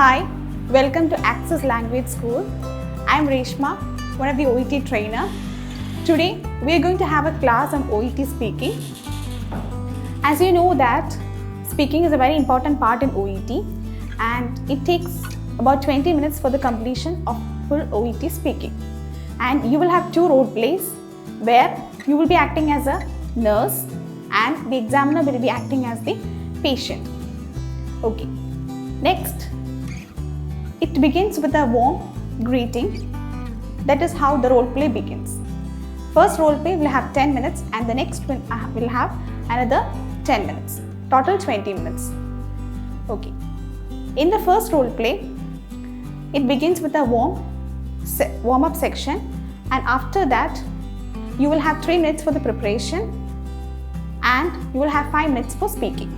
Hi, welcome to Access Language School. I'm Reshma, one of the OET trainer. Today, we are going to have a class on OET speaking. As you know that speaking is a very important part in OET and it takes about 20 minutes for the completion of full OET speaking. And you will have two role plays where you will be acting as a nurse and the examiner will be acting as the patient. Okay. Next, it begins with a warm greeting. That is how the role play begins. First role play will have 10 minutes and the next will have another 10 minutes. Total 20 minutes. Okay. In the first role play, it begins with a warm-up section, and after that, you will have 3 minutes for the preparation and you will have 5 minutes for speaking.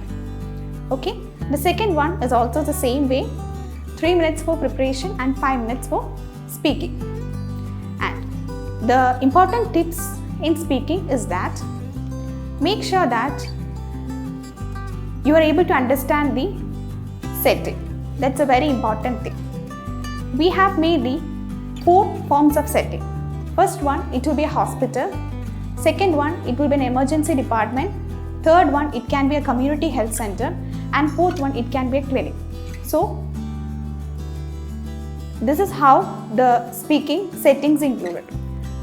Okay. The second one is also the same way, 3 minutes for preparation and 5 minutes for speaking. And the important tips in speaking is that make sure that you are able to understand the setting. That's a very important thing. We have mainly 4 forms of setting. First one, it will be a hospital. Second one, it will be an emergency department. Third one, it can be a community health center. And fourth one, it can be a clinic. So, this is how the speaking settings included.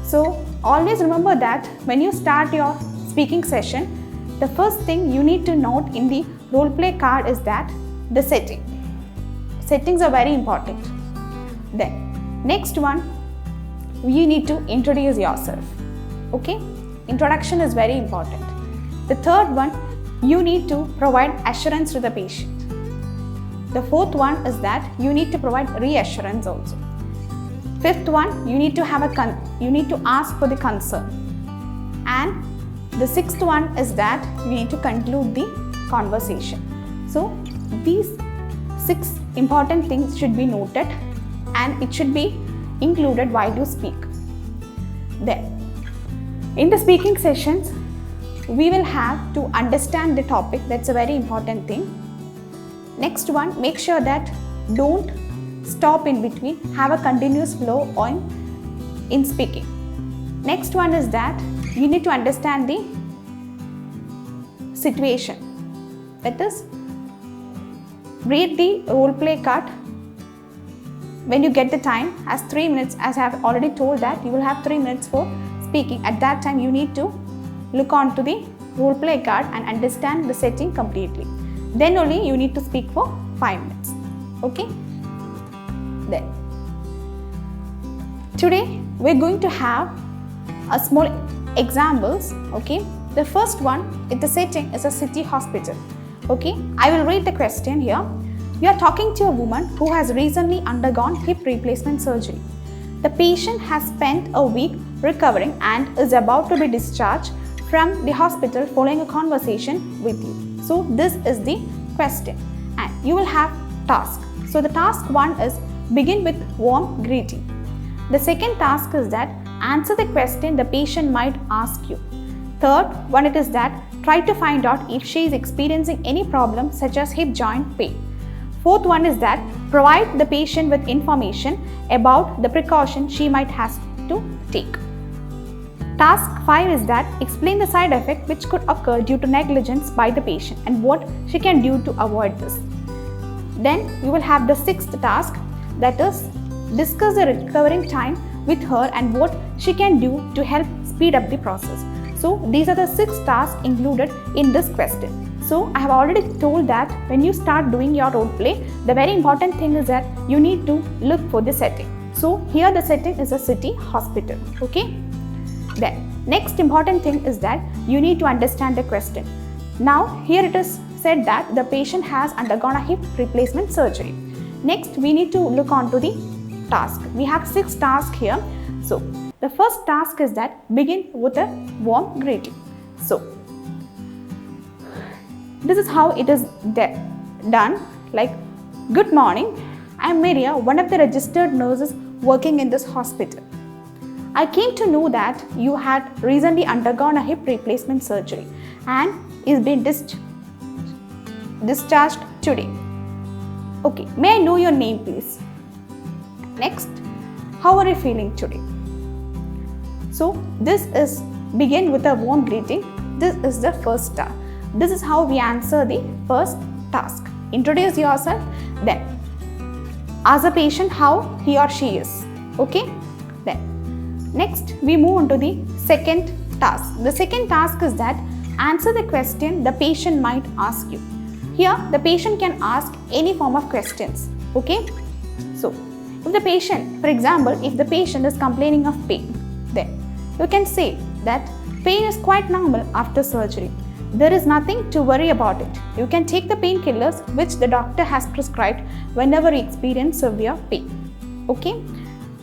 So, always remember that when you start your speaking session, the first thing you need to note in the role play card is that the setting. Settings are very important. Then, next one, you need to introduce yourself. Okay? Introduction is very important. The third one, you need to provide assurance to the patient. The fourth one is that you need to provide reassurance also. Fifth one, you need to ask for the concern. And the sixth one is that you need to conclude the conversation. So these 6 important things should be noted and it should be included while you speak. Then, in the speaking sessions, we will have to understand the topic. That's a very important thing. Next one, make sure that don't stop in between. Have a continuous flow in speaking. Next one is that you need to understand the situation. That is, read the role play card when you get the time as 3 minutes. As I have already told that you will have 3 minutes for speaking. At that time, you need to look on to the role play card and understand the setting completely. Then only you need to speak for 5 minutes. Okay? Then, today we're going to have a small examples. Okay? The first one, if the setting is a city hospital. Okay? I will read the question here. You are talking to a woman who has recently undergone hip replacement surgery. The patient has spent a week recovering and is about to be discharged from the hospital following a conversation with you. So this is the question and you will have task. So the task 1 is begin with warm greeting. The second task is that answer the question the patient might ask you. Third one, it is that try to find out if she is experiencing any problem such as hip joint pain. Fourth one is that provide the patient with information about the precaution she might have to take. Task 5 is that explain the side effect which could occur due to negligence by the patient and what she can do to avoid this. Then you will have the 6th task, that is discuss the recovering time with her and what she can do to help speed up the process. So these are the 6 tasks included in this question. So I have already told that when you start doing your role play, the very important thing is that you need to look for the setting. So here the setting is a city hospital. Okay? Then next important thing is that you need to understand the question. Now here it is said that the patient has undergone a hip replacement surgery. Next we need to look on to the task. We have 6 tasks here. So the first task is that begin with a warm greeting. So this is how it is done, like, good morning, I am Maria, one of the registered nurses working in this hospital. I came to know that you had recently undergone a hip replacement surgery and is being discharged today. Okay, may I know your name please? Next, how are you feeling today? So this is begin with a warm greeting. This is the first task. This is how we answer the first task. Introduce yourself, then ask the patient how he or she is. Okay? Then next we move on to the second task. The second task is that answer the question the patient might ask you. Here the patient can ask any form of questions. Okay? So if the patient, for example, if the patient is complaining of pain, then you can say that pain is quite normal after surgery. There is nothing to worry about it. You can take the painkillers which the doctor has prescribed whenever you experience severe pain. Okay?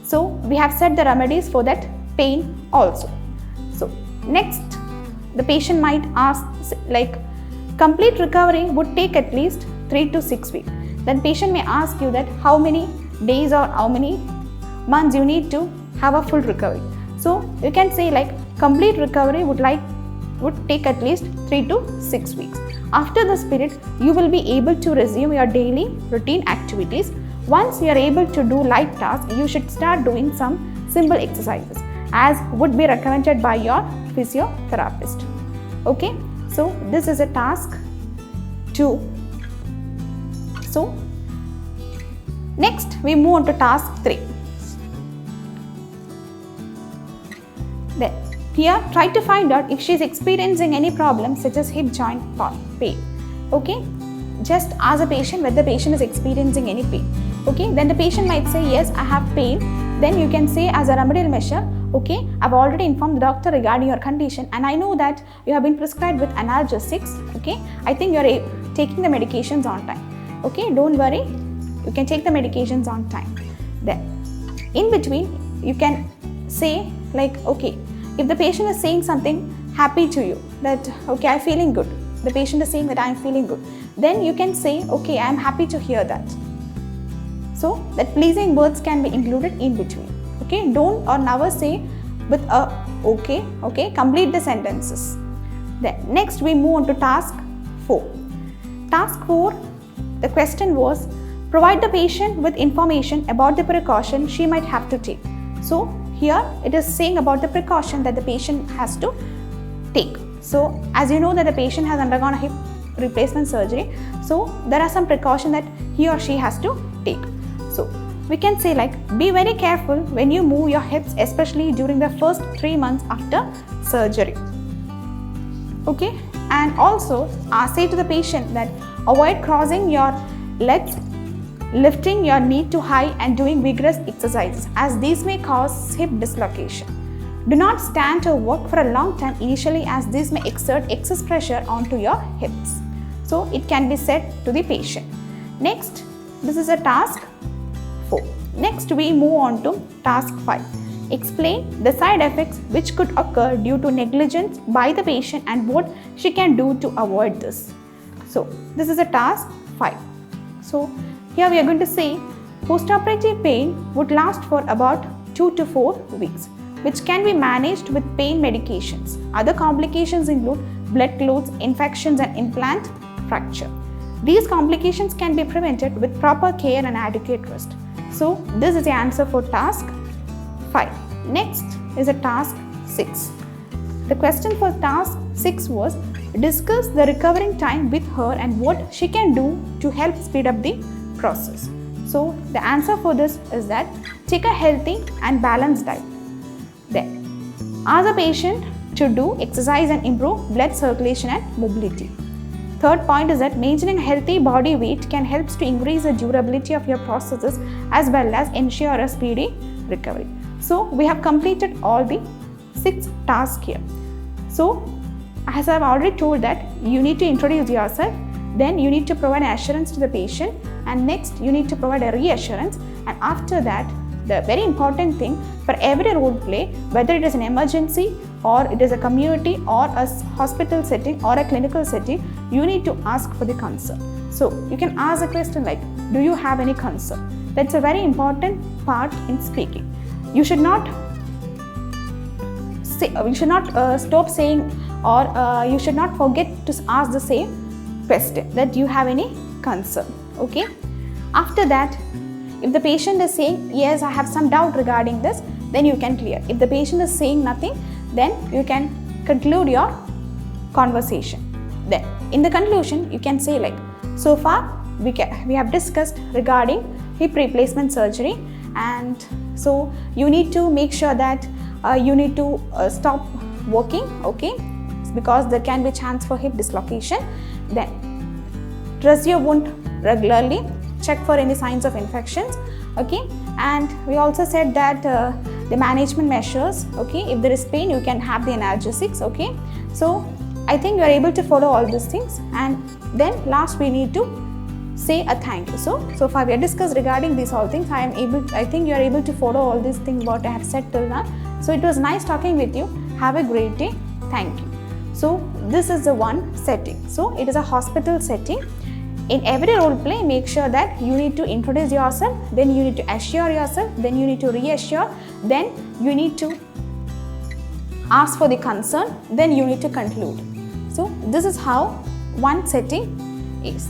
So we have set the remedies for that pain also. So next, the patient might ask like complete recovery would take at least 3 to 6 weeks. Then patient may ask you that how many days or how many months you need to have a full recovery. So you can say like complete recovery would take at least 3 to 6 weeks. After this period, you will be able to resume your daily routine activities. Once you are able to do light tasks, you should start doing some simple exercises as would be recommended by your physiotherapist. Okay, so this is a task 2. So next we move on to task 3. Then here try to find out if she is experiencing any problems such as hip joint pain. Okay, just ask the patient whether the patient is experiencing any pain. Okay, then the patient might say yes, I have pain. Then you can say as a remedial measure, okay, I've already informed the doctor regarding your condition and I know that you have been prescribed with analgesics. Okay, I think you are taking the medications on time. Okay, don't worry, you can take the medications on time. Then in between you can say like, okay, if the patient is saying something happy to you, that okay, I'm feeling good, the patient is saying that I'm feeling good, then you can say okay, I'm happy to hear that. So that pleasing words can be included in between. Okay, don't or never say with a okay. Okay, complete the sentences. Then next we move on to task 4. Task 4, the question was provide the patient with information about the precaution she might have to take. So here it is saying about the precaution that the patient has to take. So as you know that the patient has undergone a hip replacement surgery, so there are some precautions that he or she has to take. So we can say like be very careful when you move your hips, especially during the first 3 months after surgery. Okay, and also say to the patient that avoid crossing your legs, lifting your knee too high and doing vigorous exercises as these may cause hip dislocation. Do not stand or walk for a long time initially as this may exert excess pressure onto your hips. So it can be said to the patient. Next, this is a task 4. Next we move on to task 5. Explain the side effects which could occur due to negligence by the patient and what she can do to avoid this. So this is a task 5. So here we are going to say postoperative pain would last for about 2 to 4 weeks, which can be managed with pain medications. Other complications include blood clots, infections and implant fracture. These complications can be prevented with proper care and adequate rest. So this is the answer for task 5. Next is a task 6. The question for task 6 was discuss the recovering time with her and what she can do to help speed up the process. So the answer for this is that take a healthy and balanced diet. Then ask the patient to do exercise and improve blood circulation and mobility. Third point is that maintaining a healthy body weight can help to increase the durability of your processes as well as ensure a speedy recovery. So we have completed all the 6 tasks here. So as I have already told that you need to introduce yourself, then you need to provide an assurance to the patient, and next you need to provide a reassurance, and after that the very important thing for every role play, whether it is an emergency or it is a community or a hospital setting or a clinical setting, you need to ask for the consent. So you can ask a question like, do you have any concern? That's a very important part in speaking. You should not say, stop saying, or you should not forget to ask the same question that you have any concern. Okay. After that, if the patient is saying, yes, I have some doubt regarding this, then you can clear. If the patient is saying nothing, then you can conclude your conversation. Then in the conclusion, you can say like, so far we have discussed regarding hip replacement surgery, and so you need to make sure that you need to stop working, okay, because there can be chance for hip dislocation. Then dress your wound regularly, check for any signs of infections, okay. And we also said that the management measures, okay, if there is pain you can have the analgesics, okay. So I think you are able to follow all these things, and then last we need to say a thank you. So far we have discussed regarding these all things. I think you are able to follow all these things what I have said till now. So it was nice talking with you. Have a great day. Thank you. So this is the one setting. So it is a hospital setting. In every role play, make sure that you need to introduce yourself, then you need to assure yourself, then you need to reassure, then you need to ask for the concern, then you need to conclude. So this is how one setting is.